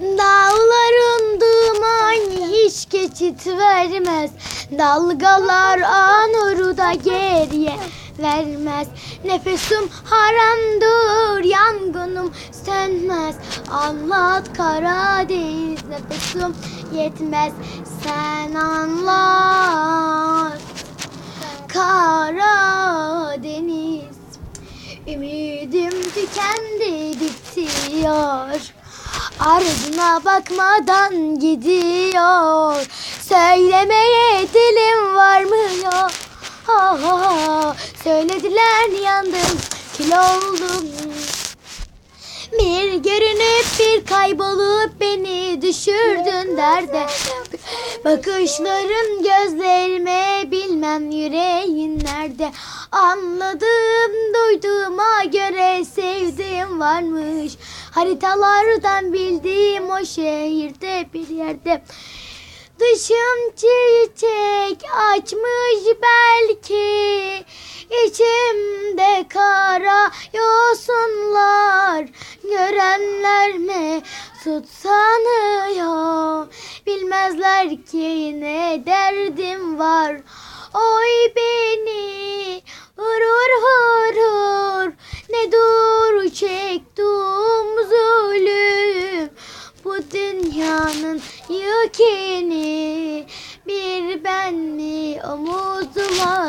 Dağların dumanı hiç geçit vermez. Dalgalar anuru da geriye vermez. Nefesim haramdır, yangınım sönmez. Anlat Karadeniz, nefesim yetmez. Sen anlat Karadeniz. Ümidim tükendi, bitiyor. Ardına bakmadan gidiyor. Söylemeye dilim varmıyor. Ha ha ha. Söylediler yandım, kül oldum. Bir görünüp bir kaybolup beni düşürdün derde. Bakışların gözlerime, bilmem yüreğin nerede. Anladım, duyduğuma göre sevdiğim varmış. Haritalardan bildiğim o şehirde bir yerde. Dışım çiçek açmış belki, İçimde kara yosunlar. Görenler mesut sanıyor, bilmezler ki ne derdim var. Oy beni vurur vurur, ne dur çektiğim zulüm. Bu dünyanın yükünü